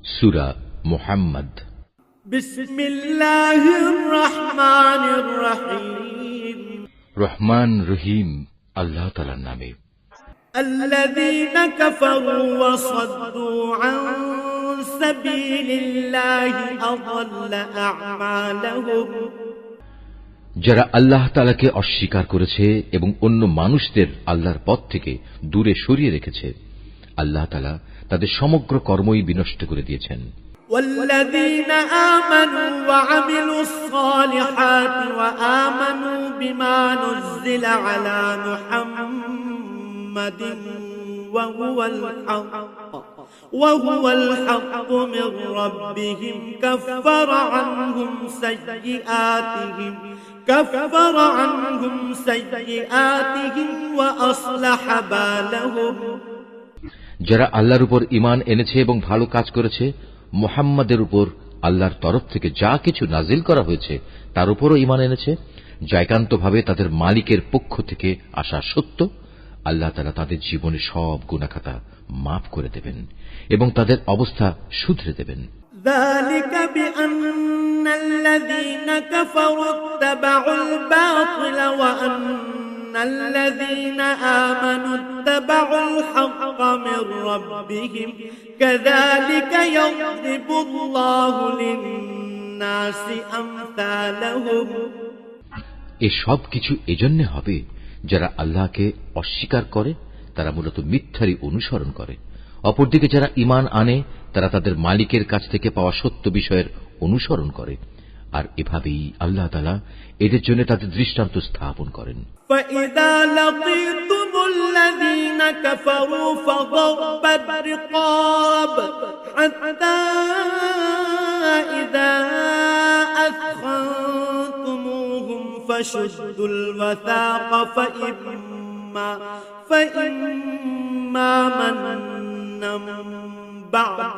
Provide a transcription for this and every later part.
সূরা মুহাম্মদ। বিসমিল্লাহির রহমানির রহিম। রহমান রহিম আল্লাহ তাআলার নামে। আল্লাযীনা কাফারু ওয়া সাদ্দু আন সাবিলিল্লাহি আযাল্লা আ'মালাহুম। যারা আল্লাহ তাআলাকে অস্বীকার করেছে এবং অন্য মানুষদের আল্লাহর পথ থেকে দূরে সরিয়ে রেখেছে, আল্লাহ তাআলা তাদের সমগ্র কর্মই বিনষ্ট করে দিয়েছেন। والذين آمنوا وعملوا الصالحات وآمنوا بما نزل على محمد وهو الحق من ربهم كفر عنهم سيئاتهم وأصلح بالهم। যারা আল্লাহর উপর ঈমান এনেছে এবং ভালো কাজ করেছে, মুহাম্মাদের উপর আল্লাহর তরফ থেকে যা কিছু নাজিল করা হয়েছে তার উপরও ঈমান এনেছে, যা একান্তভাবে তাদের মালিকের পক্ষ থেকে আসা সত্য, আল্লাহ তাআলা তাদের জীবনে সব গুনাহখাতা মাফ করে দেবেন এবং তাদের অবস্থা শুধরে দেবেন। ذلك بأن الذين كفروا اتبعوا الباطل وأن الذين آمنوا اتبعوا الحق من ربهم كذلك يضرب الله للناس أمثالهم। এসব কিছু এজন্য হবে যারা আল্লাহকে অস্বীকার করে তারা মূলত মিথ্যারই অনুসরণ করে, অপরদিকে যারা ঈমান আনে তারা তাদের মালিকের কাছ থেকে পাওয়া সত্য বিষয়ের অনুসরণ করে, আর এভাবেই আল্লাহ তাআলা এদের জন্য তাদের দৃষ্টান্ত স্থাপন করেন। فإذا لقيتم الذين كفروا فضرب الرقاب حتى إذا أثخنتموهم فشدوا الوثاق فإما منا بعد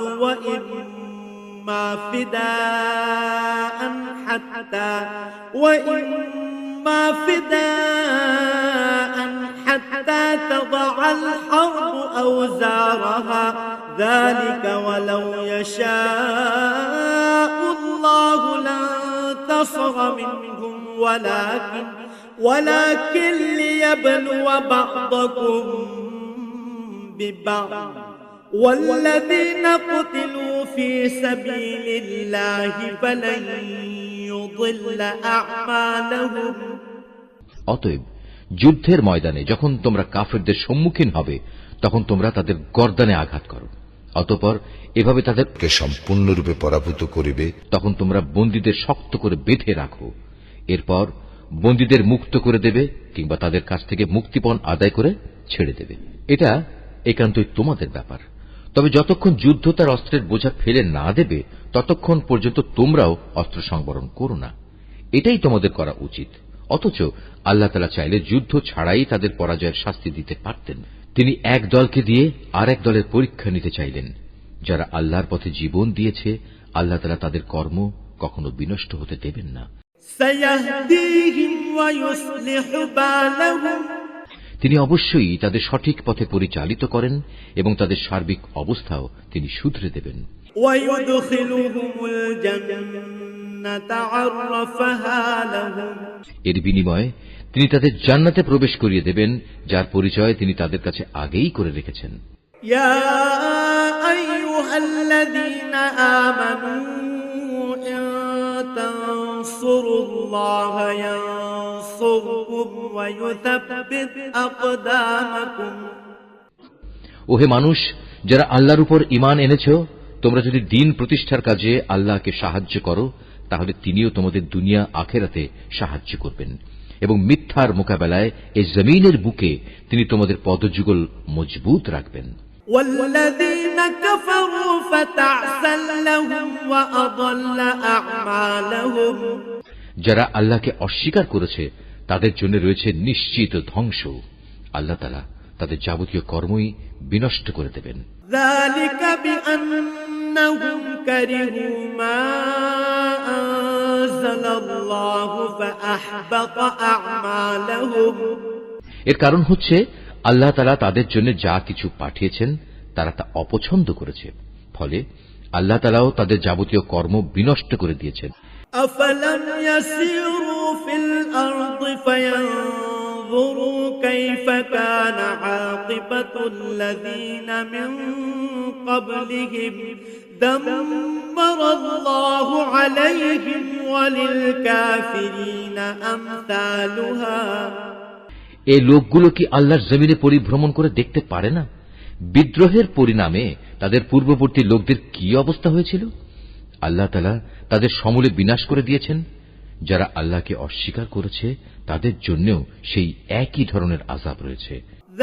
وإما فداء حتى تضع الحرب أوزارها ذلك ولو يشاء الله لانتصر منهم ولكن ليبلو بعضكم ببعض والذين قتلوا في سبيل الله فلن يضل أعمالهم। অতএব যুদ্ধের ময়দানে যখন তোমরা কাফেরদের সম্মুখীন হবে তখন তোমরা তাদের গর্দানে আঘাত করো, অতঃপর এভাবে তাদেরকে সম্পূর্ণরূপে পরাভূত করিবে। তখন তোমরা বন্দীদের শক্ত করে বেঁধে রাখো, এরপর বন্দীদের মুক্ত করে দেবে কিংবা তাদের কাছ থেকে মুক্তিপণ আদায় করে ছেড়ে দেবে। এটা একান্তই তোমাদের ব্যাপার। তবে যতক্ষণ যুদ্ধ তার অস্ত্রের বোঝা ফেলে না দেবে ততক্ষণ পর্যন্ত তোমরাও অস্ত্র সংবরণ করো না, এটাই তোমাদের করা উচিত। অথচ আল্লাহ তাআলা চাইলে যুদ্ধ ছাড়াই তাদের পরাজয়ের শাস্তি দিতে পারতেন। তিনি এক দলকে দিয়ে আর এক দলের পরীক্ষা নিতে চাইলেন। যারা আল্লাহর পথে জীবন দিয়েছে আল্লাহ তাআলা তাদের কর্ম কখনো বিনষ্ট হতে দেবেন না। তিনি অবশ্যই তাদের সঠিক পথে পরিচালিত করেন এবং তাদের সার্বিক অবস্থাও তিনি শুধরে দেবেন। এর বিনিময়ে তিনি তাদের জান্নাতে প্রবেশ করিয়ে দেবেন, যার পরিচয় তিনি তাদের কাছে আগেই করে রেখেছেন। ইয়া আইয়ুহাল্লাযীনা আমানু ইন তানসুরুল্লাহা ইয়ানসুরকুম ওয়া ইউসাব্বিত আকদামাকুম। ওহে মানুষ, যারা আল্লাহর উপর ঈমান এনেছো, তোমরা যদি দ্বীন প্রতিষ্ঠার কাজে আল্লাহকে সাহায্য করো তাহলে তিনিও তোমাদের দুনিয়া আখিরাতে সাহায্য করবেন এবং মিথ্যার মোকাবেলায় এই জমিনের বুকে তিনি তোমাদের পদযুগল মজবুত রাখবেন। ওয়াল্লাযীনা কাফারু ফাতা'সাল লাহুম ওয়া আযাল্লা আ'মালাহুম। যারা আল্লাহকে অস্বীকার করেছে তাদের জন্য রয়েছে নিশ্চিত ধ্বংস। আল্লাহ তাআলা তাদের যাবতীয় কর্মই বিনষ্ট করে দেবেন। যালিকা বিআন্নাহুম কারিহু মা আনজালাল্লাহু ফাআহবাতা আ'মালাহুম। এর কারণ হচ্ছে আল্লাহ তাআলা তাদের জন্য যা কিছু পাঠিয়েছেন তারা তা অপছন্দ করেছে, ফলে আল্লাহ তাআলাও তাদের যাবতীয় কর্ম বিনষ্ট করে দিয়েছেন। أفلم يسيروا في الأرض فينظروا كيف كان عاقبة الذين من قبلهم دمر الله عليهم وللكافرين أمثالها। এই লোকগুলো কি আল্লাহর জমিনে পরিভ্রমণ করে দেখতে পারে না বিদ্রোহের পরিণামে তাদের পূর্ববর্তী লোকদের কি অবস্থা হয়েছিল? আল্লাহ তাআলা তাদের সমূলে বিনাশ করে দিয়েছেন। যারা আল্লাহকে অস্বীকার করেছে তাদের জন্যও সেই একই ধরনের আযাব রয়েছে।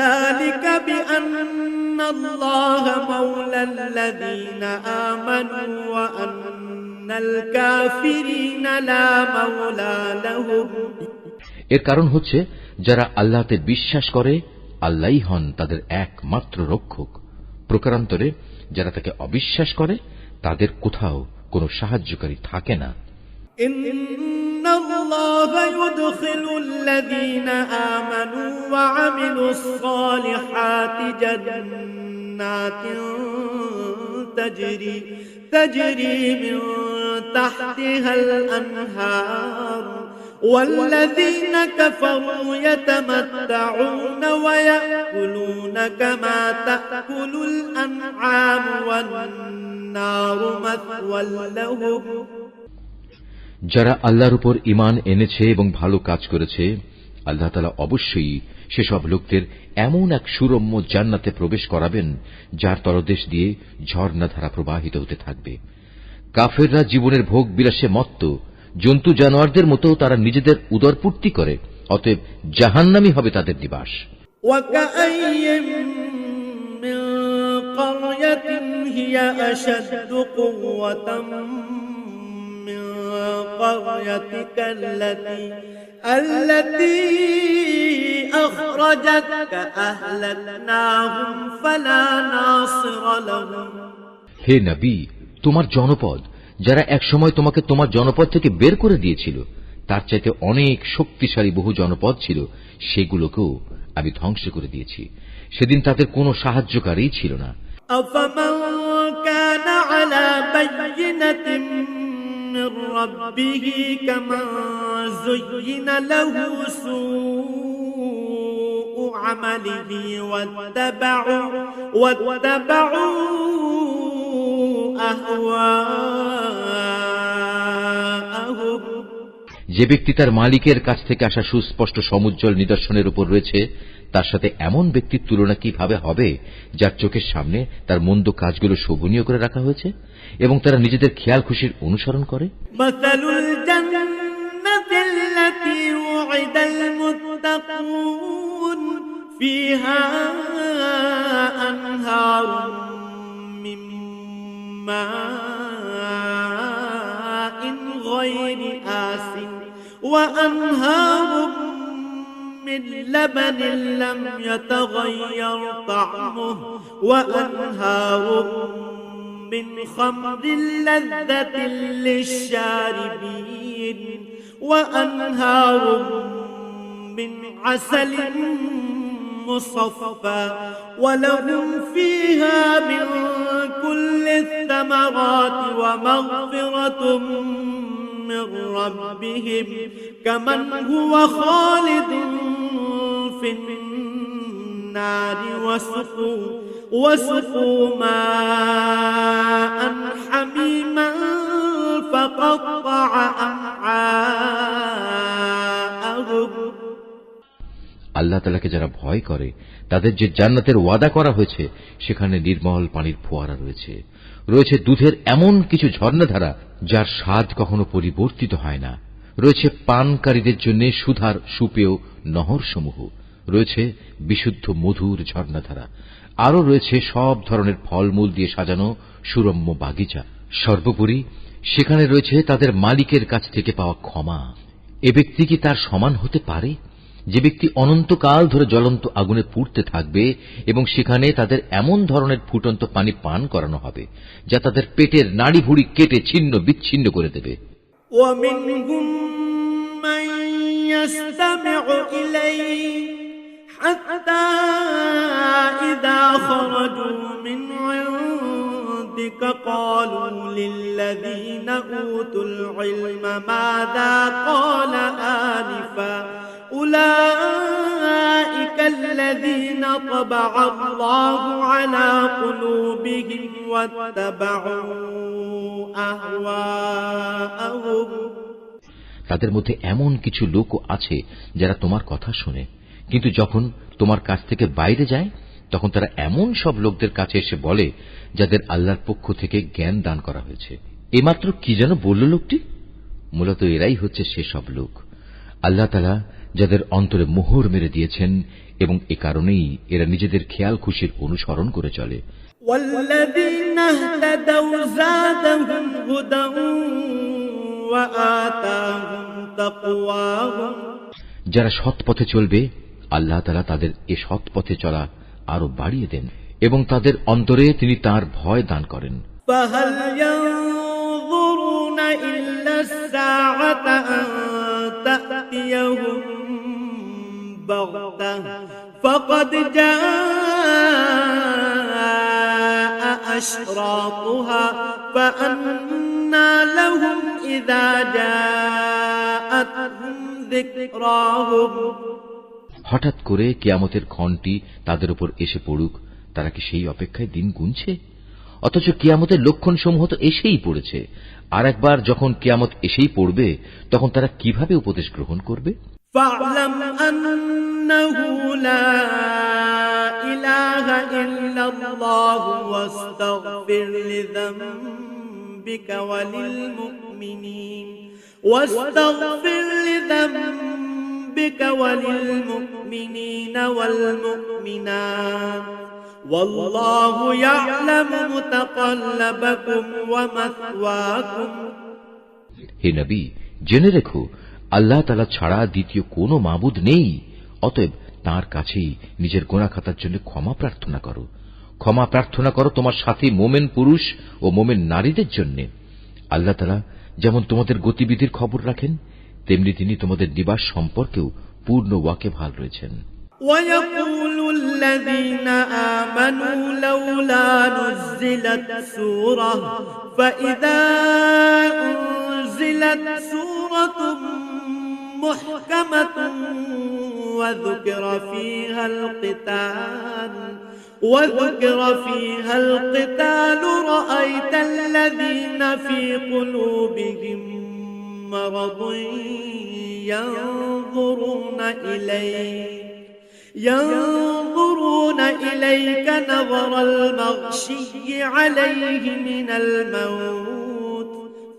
ذلك بأن الله مولى الذين آمنوا وأن الكافرين لا مولى لهم। এর কারণ হচ্ছে যারা আল্লাহতে বিশ্বাস করে আল্লাহই হন তাদের একমাত্র রক্ষক। প্রকারান্তরে যারা তাকে অবিশ্বাস করে তাদের কোথাও কোনো সাহায্যকারী থাকে না। إن الله يدخل الذين آمنوا وعملوا الصالحات جنات تجري من تحتها الأنهار والذين كفروا يتمتعون ويأكلون كما تأكل الأنعام والنار مثوى لهم। যারা আল্লাহর উপর ঈমান এনেছে এবং ভালো কাজ করেছে আল্লাহ তাআলা অবশ্যই সেসব লোকদের এমন এক সুরম্য জান্নাতে প্রবেশ করাবেন যার তলদেশ দিয়ে ঝর্ণাধারা প্রবাহিত হতে থাকবে। কাফেররা জীবনের ভোগ বিলাসে মত্ত, জন্তু জানোয়ারদের মতো তারা নিজেদের উদরপূর্তি করে, অতএব জাহান্নামী হবে তাদের নিবাস। وكأين من قرية هي أشد قوة من قريتك التي أخرجتك أهلكناهم فلا ناصر لهم। হে নবী, তোমার জনপদ যারা একসময় তোমাকে তোমার জনপদ থেকে বের করে দিয়েছিল তার চাইতে অনেক শক্তিশালী বহু জনপদ ছিল, সেগুলোকেও আমি ধ্বংস করে দিয়েছি। সেদিন তাদের কোনো সাহায্যকারী ছিল না। أفمن كان على بينة من ربه كمن زين له سوء عمله واتبعوا أهواءهم। যে ব্যক্তি তার মালিকের কাছ থেকে আসা সুস্পষ্ট সমুজ্জ্বল নিদর্শনের উপর রয়েছে তার সাথে এমন ব্যক্তির তুলনা কিভাবে হবে যার চোখের সামনে তার মন্দ কাজগুলো শোভনীয় করে রাখা হয়েছে এবং তারা নিজেদের খেয়াল খুশির অনুসরণ করে। মাসালুল জান্নাতিল্লাতী উইদাল মুত্তাকুন ফিহা আনহারুম মিন মাইন গায়রি আসিন ওয়া আনহারুম من لبن لم يتغير طعمه وأنهار من خمر لذة للشاربين وأنهار من عسل مصفى ولهم فيها من كل الثمرات ومغفرة من ربهم كمن هو خالد في النار وسقوا ماء حميما فقطع أمعاءهم। আল্লাহ তাআলাকে যারা ভয় করে তাদের যে জান্নাতের ওয়াদা করা হয়েছে সেখানে নির্মল পানির ফোয়ারা রয়েছে, রয়েছে দুধের এমন কিছু ঝর্ণাধারা যার স্বাদ কখনো পরিবর্তিত হয় না, রয়েছে পানকারীদের জন্য সুধার সুপেয় নহরসমূহ, রয়েছে বিশুদ্ধ মধুর ঝর্ণাধারা, আরও রয়েছে সব ধরনের ফলমূল দিয়ে সাজানো সুরম্য বাগিচা। সর্বোপরি সেখানে রয়েছে তাদের মালিকের কাছ থেকে পাওয়া ক্ষমা। এ ব্যক্তি কি তার সমান হতে পারে যে ব্যক্তি অনন্তকাল ধরে জ্বলন্ত আগুনে পুড়তে থাকবে এবং সেখানে তাদের এমন ধরনের ফুটন্ত পানি পান করানো হবে যা তাদের পেটের নাড়ি ভুড়ি কেটে ছিন্ন বিচ্ছিন্ন করে দেবে। ومنهم من يستمع إليك حتى إذا خرجوا من عندك ربك قالوا للذين أوتوا العلم ماذا قال آنفا أولئك الذين طبع الله على قلوبهم واتبعوا أهواءهم তাদের মধ্যে এমন কিছু লোকও আছে যারা তোমার কথা শোনে, কিন্তু যখন তোমার কাছ থেকে বাইরে যায় তখন তারা এমন সব লোকদের কাছে এসে বলে যাদের আল্লাহর পক্ষ থেকে জ্ঞান দান করা হয়েছে। এইমাত্র কি যেন বলল লোকটি? মূলত এরাই হচ্ছে সেসব লোক আল্লাহ তাআলা যাদের অন্তরে মোহর মেরে দিয়েছেন, এবং এ কারণেই এরা নিজেদের খেয়াল খুশির অনুসরণ করে চলে। والذين اهتدوا زادهم هدى وآتاهم تقواهم যারা সৎ পথে চলবে আল্লাহ তাআলা তাদের এ সৎ পথে চলা আরো বাড়িয়ে দেন, এবং তাদের অন্তরে তিনি তার ভয় দান করেন। فهل ينظرون إلا الساعة أن تأتيهم بغتة فقد جاء أشراطها فأنى لهم إذا جاءتهم ذكراهم হঠাৎ করে কিয়ামতের ক্ষণটি তাদের উপর এসে পড়ুক, তারা কি সেই অপেক্ষায় দিন গুনছে? অথচ কিয়ামতের লক্ষণসমূহ তো এসেই পড়েছে। আর একবার যখন কিয়ামত এসেই পড়বে তখন তারা কিভাবে উপদেশ গ্রহণ করবে? فاعلم أنه لا إله إلا الله واستغفر لذنبك وللمؤمنين والمؤمنات والله يعلم متقلبكم ومثواكم হে নবী, জেনে রেখো আল্লাহ তাআলা ছাড়া দ্বিতীয় কোনো মাবুদ নেই। অতএব তাঁর কাছেই নিজের গুনাহ খাতার জন্য ক্ষমা প্রার্থনা করো। ক্ষমা প্রার্থনা করো তোমার সাথী মোমেন পুরুষ ও মোমেন নারীদের জন্য। আল্লাহ তাআলা যেমন তোমাদের গতিবিধির খবর রাখেন, তেমনি তিনি তোমাদের নিবাস সম্পর্কেও পূর্ণ ওয়াকিবহাল রয়েছেন। ويقول الذين آمنوا لولا نزلت سورة فإذا أنزلت سورة محكمة وذكر فيها القتال رأيت الذين في قلوبهم مرض ينظرون إليك نظر المغشي عليه من الموت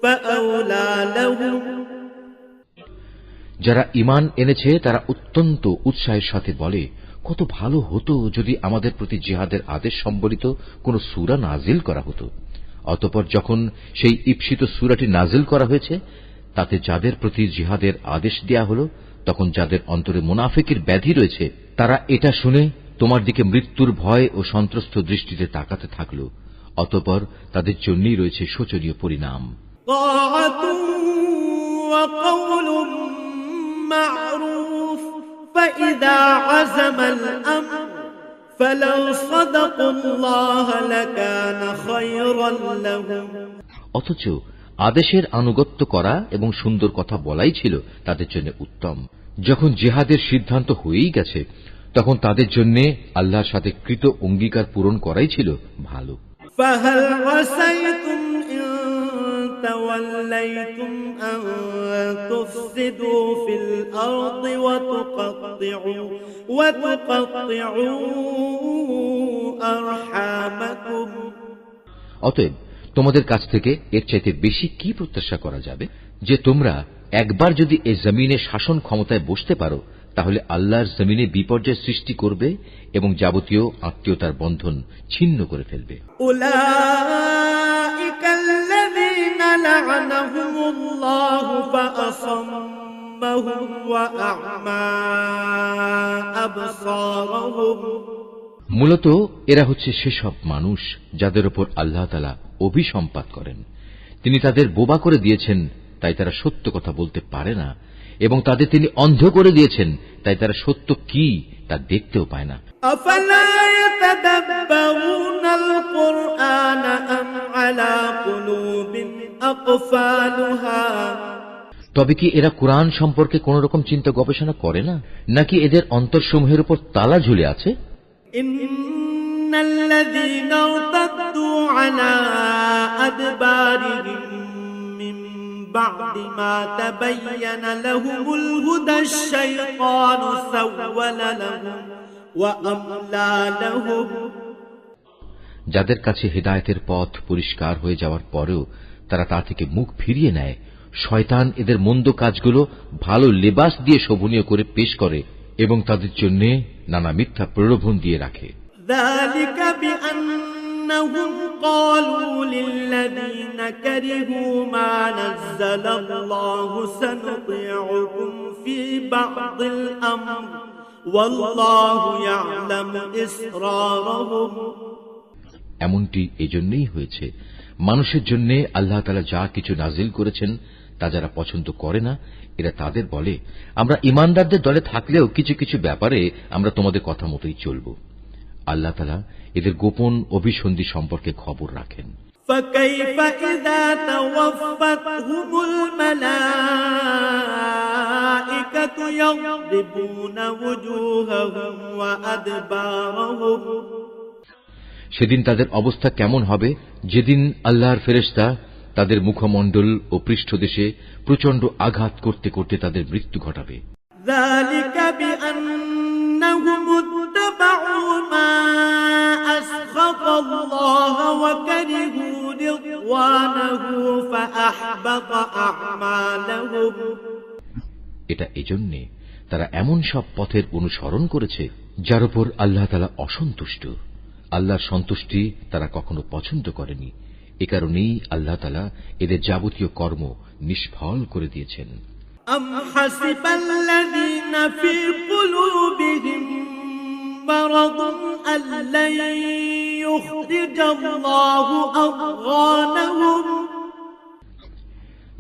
فأولى لهم যারা ঈমান এনেছে তারা অত্যন্ত উৎসাহের সাথে বলে, কত ভালো হতো যদি আমাদের প্রতি জিহাদের আদেশ সম্বলিত কোন সূরা নাজিল করা হতো। অতঃপর যখন সেই ঈপ্সিত সূরাটি নাজিল করা হয়েছে, তাতে যাদের প্রতি জিহাদের আদেশ দেয়া হলো, তখন যাদের অন্তরে মুনাফিকের ব্যাধি রয়েছে তারা এটা শুনে তোমার দিকে মৃত্যুর ভয় ও সন্ত্রস্ত দৃষ্টিতে তাকাতে থাকল। অতঃপর তাদের জন্যই রয়েছে শোচনীয় পরিণাম। معروف فإذا عزم الأمر فلو صدقوا الله لكان خيرا لهم অথচ আদেশের আনুগত্য করা এবং সুন্দর কথা বলাই ছিল তাদের জন্য উত্তম। যখন জিহাদের সিদ্ধান্ত হয়েই গেছে তখন তাদের জন্য আল্লাহর সাথে কৃত অঙ্গীকার পূরণ করাই ছিল ভালো। فهل عسيتم إن توليتم أن تفسدوا في الأرض وتقطعوا أرحامكم অতএব তোমাদের কাছ থেকে এর চাইতে বেশি কি প্রত্যাশা করা যাবে যে তোমরা একবার যদি এই জমিনে শাসন ক্ষমতায় বসতে পারো তাহলে আল্লাহর জমিনে বিপর্যয় সৃষ্টি করবে এবং যাবতীয় আত্মীয়তার বন্ধন ছিন্ন করে ফেলবে। أولئك الذين لعنهم الله فأصمهم وأعمى أبصارهم মূলত এরা হচ্ছে সেসব মানুষ যাদের উপর আল্লাহ তাআলা অভিসম্পাত করেন। তিনি তাদের বোবা করে দিয়েছেন, তাই তারা সত্য কথা বলতে পারে না, এবং তাদের তিনি অন্ধ করে দিয়েছেন, তাই তারা সত্য কি তা দেখতেও পায় না। أفلا يتدبرون القرآن أم على قلوب أقفالها তবে কি এরা কোরআন সম্পর্কে কোন রকম চিন্তা গবেষণা করে না, নাকি এদের অন্তরসমূহের উপর তালা ঝুলে আছে? إن الذين ارتدوا على أدبارهم من بعد ما تبين لهم الهدى الشيطان سول لهم وأملى لهم যাদের কাছে হেদায়েতের পথ পরিষ্কার হয়ে যাওয়ার পরেও তারা তা থেকে মুখ ফিরিয়ে নেয়, শয়তান এদের মন্দ কাজগুলো ভালো লেবাস দিয়ে শোভনীয় করে পেশ করে এবং তাদের জন্য নানা মিথ্যা প্রলোভন দিয়ে রাখে। ذلك بأنهم قالوا للذين كرهوا ما نزل الله سنطيعكم في بعض الأمر والله يعلم إسرارهم এমনটি এজন্যই হয়েছে, মানুষের জন্য আল্লাহ তাআলা যা কিছু নাজিল করেছেন তা যারা পছন্দ করে না, এরা তাদের বলে, আমরা ঈমানদারদের দলে থাকলেও কিছু কিছু ব্যাপারে আমরা তোমাদের কথা মতোই চলব। আল্লাহ তাআলা এদের গোপন অভিসন্ধি সম্পর্কে খবর রাখেন। فكيف إذا توفتهم الملائكة يضربون وجوههم وأدبارهم সেদিন তাদের অবস্থা কেমন হবে, যেদিন আল্লাহর ফেরেশতা তাদের মুখমণ্ডল ও পৃষ্ঠদেশে প্রচণ্ড আঘাত করতে করতে তাদের মৃত্যু ঘটাবে। ذلك بأنهم اتبعوا ما أسخط الله وكرهوا رضوانه فأحبط أعمالهم এটা এজন্যে তারা এমন সব পথের অনুসরণ করেছে যার উপর আল্লাহ তাআলা অসন্তুষ্ট। আল্লাহর সন্তুষ্টি তারা কখনো পছন্দ করেনি, এ কারণেই আল্লাহ তাআলা এদের যাবতীয় কর্ম নিষ্ফল করে দিয়েছেন। أم حسب الذين في قلوبهم مرض أن لن يخرج الله أضغانهم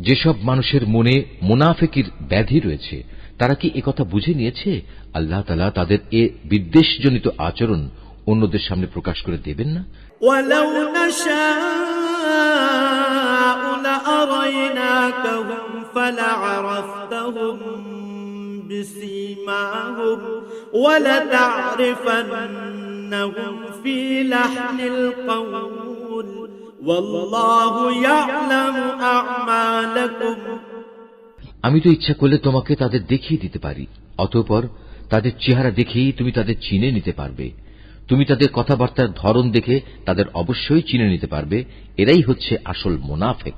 যেসব মানুষের মনে মুনাফিকির ব্যাধি রয়েছে, তারা কি একথা বুঝে নিয়েছে আল্লাহ তাআলা তাদের এ বিদ্বেষজনিত আচরণ অন্যদের সামনে প্রকাশ করে দেবেন না? ولو نشاء لأريناكهم فلعرفتهم بسيماهم ولتعرفنهم في لحن القول والله يعلم أعمالكم আমি তো ইচ্ছা করলে তোমাকে তাদের দেখিয়ে দিতে পারি, অতঃপর তাদের চেহারা দেখেই তুমি তাদের চিনে নিতে পারবে। তুমি তাদের কথাবার্তার ধরন দেখে তাদের অবশ্যই চিনে নিতে পারবে এরাই হচ্ছে আসল মুনাফিক।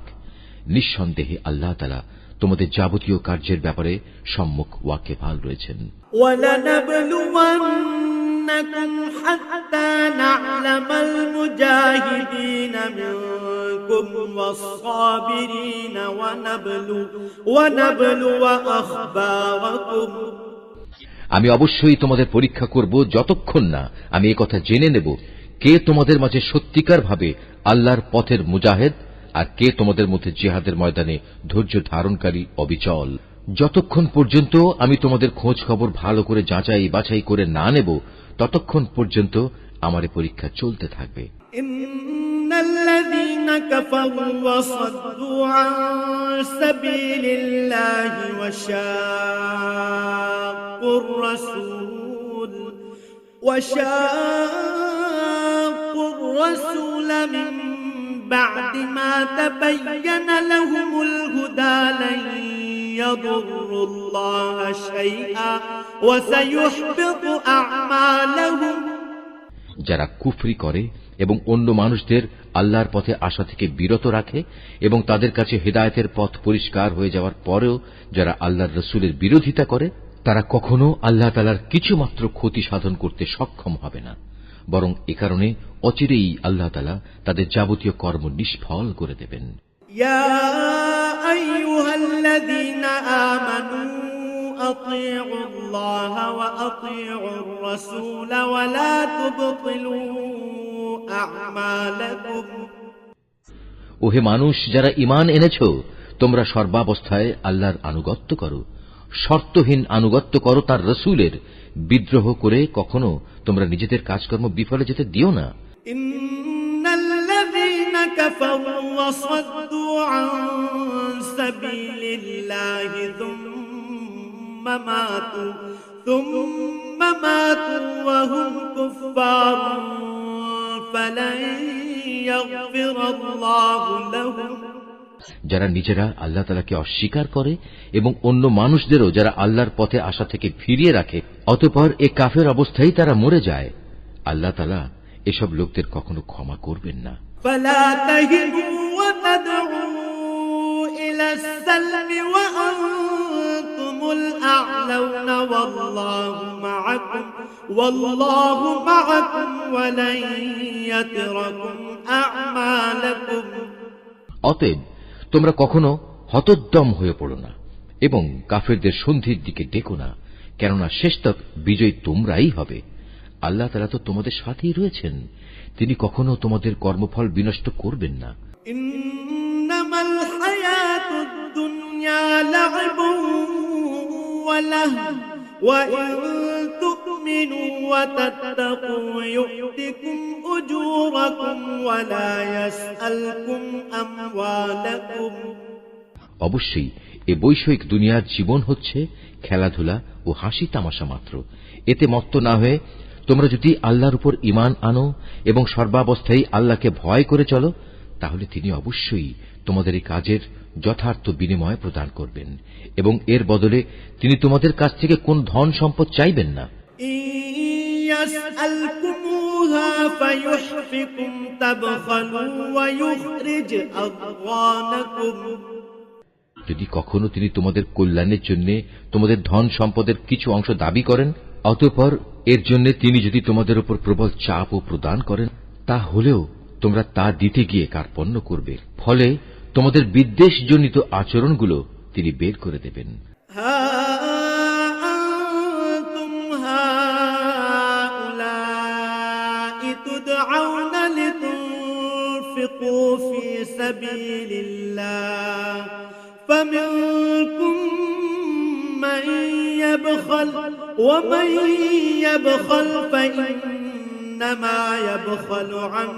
নিঃসন্দেহে আল্লাহ তাআলা তোমাদের যাবতীয় কার্যের ব্যাপারে সম্মুখ ওয়াকিবহাল রয়েছেন। وَلَنَبْلُوَنَّكُمْ حَتَّى نَعْلَمَ الْمُجَاهِدِينَ مِنكُمْ وَالصَّابِرِينَ وَنَبْلُوَ أَخْبَارَكُمْ আমি অবশ্যই তোমাদের পরীক্ষা করব যতক্ষণ না আমি এই কথা জেনে নেব কে তোমাদের মাঝে সত্যিকার ভাবে আল্লাহর পথের মুজাহিদ আর কে তোমাদের মধ্যে জিহাদের ময়দানে ধৈর্য ধারণকারী অবিচল। যতক্ষণ পর্যন্ত আমি তোমাদের খোঁজ খবর ভালো করে যাচাই বাছাই করে না নেব, ততক্ষণ পর্যন্ত আমার এই পরীক্ষা চলতে থাকবে। الذين كفروا وصدوا عن سبيل الله وشاقوا الرسول من بعد ما تبين لهم الهدى لن يضروا الله شيئا وسيحبط أعمالهم যারা কুফরি করে এবং অন্য মানুষদের আল্লাহর পথে আসা থেকে বিরত রাখে এবং তাদের কাছে হেদায়েতের পথ পরিষ্কার হয়ে যাওয়ার পরেও যারা আল্লাহর রাসূলের বিরোধিতা করে, তারা কখনো আল্লাহ তাআলার কিছুমাত্র ক্ষতি সাধন করতে সক্ষম হবে না, বরং এ কারণে অচিরেই আল্লাহ তাআলা তাদের যাবতীয় কর্ম নিষ্ফল করে দেবেন। ইয়া আইয়ুহাল্লাযীনা আমানু أطيعوا الله وأطيعوا الرسول ولا تبطلوا أعمالكم ওহে মানুষ, যারা ঈমান এনেছো, তোমরা সর্বাবস্থায় আল্লাহর আনুগত্য করো, শর্তহীন আনুগত্য করো তার রসুলের, বিদ্রোহ করে কখনো তোমরা নিজেদের কাজকর্ম বিফলে যেতে দিও না। إن الذين كفروا وصدوا عن سبيل الله ثم ماتوا وهم كفار فلن يغفر الله لهم। যারা নিজেরা আল্লাহ তাআলাকে অস্বীকার করে এবং অন্য মানুষদেরও যারা আল্লাহর পথে আসা থেকে ফিরিয়ে রাখে, অতঃপর এ কাফের অবস্থায় তারা মরে যায়, আল্লাহ তাআলা এসব লোকদের কখনো ক্ষমা করবেন না। فلا تهنوا وتدعوا إلى السلم وأنتم الأعلون والله معكم ولن يتركم أعمالكم। অতএব তোমরা কখনো হতোদ্যম হয়ে পড়ো না এবং কাফেরদের সন্ধির দিকে ডেকো না, কেননা শেষতক বিজয়ী তোমরাই হবে। আল্লাহ তাআলা তো তোমাদের সাথেই রয়েছেন, তিনি কখনো তোমাদের কর্মফল বিনষ্ট করবেন না। ইন্নামাল হায়াতুদ দুনিয়া লা'ibun ওয়া লাহব ওয়া ইন তু'মিনু ওয়া তাত্তাকু ইউ'তিকুম উজুরাকুম ওয়া লা ইয়াসআলকুম আমওয়ালাকুম। অবশ্যই এ বৈষয়িক দুনিয়ার জীবন হচ্ছে খেলাধুলা ও হাসি তামাশা মাত্র। এতে মত্ত না হয়ে তোমরা যদি আল্লাহর উপর ঈমান আনো এবং সর্বাবস্থায় আল্লাহকে ভয় করে চলো, তাহলে তিনি অবশ্যই তোমাদের এই কাজের যথার্থ বিনিময় প্রদান করবেন এবং এর বদলে তিনি তোমাদের কাছ থেকে কোন ধন সম্পদ চাইবেন না। ইয়াসআলকুমুহা ফায়ুহফিকুম তাবখালু ওয়া ইখরিজ আদগানাকুম। যদি কখনো তিনি তোমাদের কল্যাণের জন্য তোমাদের ধন সম্পদের কিছু অংশ দাবি করেন, অতঃপর এর জন্য তিনি যদি তোমাদের উপর প্রবল চাপ ও প্রদান করেন, তা হলেও তোমরা তা দিতে গিয়ে কার্পণ্য করবে, ফলে তোমাদের বিদ্বেষজনিত আচরণগুলো তিনি বের করে দেবেন। فمنكم من يبخل ومن يبخل فإنما يبخل عن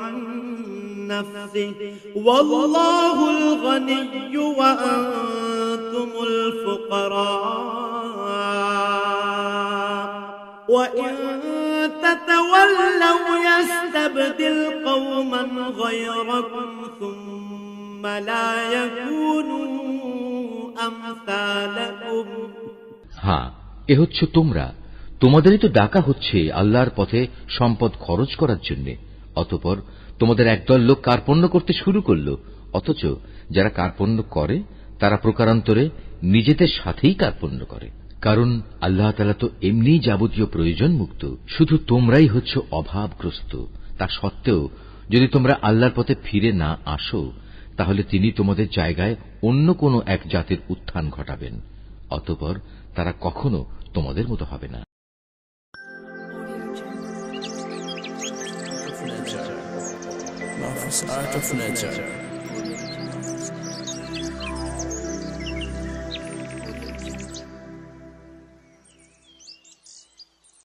نفسه والله الغني وأنتم الفقراء وإن تتولوا يستبدل قوما غيركم ثم لا يكونوا أمثالكم। হ্যাঁ, এ হচ্ছে তোমরা, তোমাদেরই তো ডাকা হচ্ছে আল্লাহর পথে সম্পদ খরচ করার জন্য, অতঃপর তোমাদের একদল লোক কার্পণ্য করতে শুরু করল, অথচ যারা কার্পণ্য করে তারা প্রকারান্তরে নিজেদের সাথেই কার্পণ্য করে, কারণ আল্লাহ তাআলা তো এমনি যাবতীয় প্রয়োজন মুক্ত, শুধু তোমরাই হচ্ছ অভাবগ্রস্ত। তা সত্ত্বেও যদি তোমরা আল্লাহর পথে ফিরে না আসো, তাহলে তিনি তোমাদের জায়গায় অন্য কোনো এক জাতির উত্থান ঘটাবেন, অতঃপর তারা কখনো তোমাদের মতো হবে না। Art of Nature.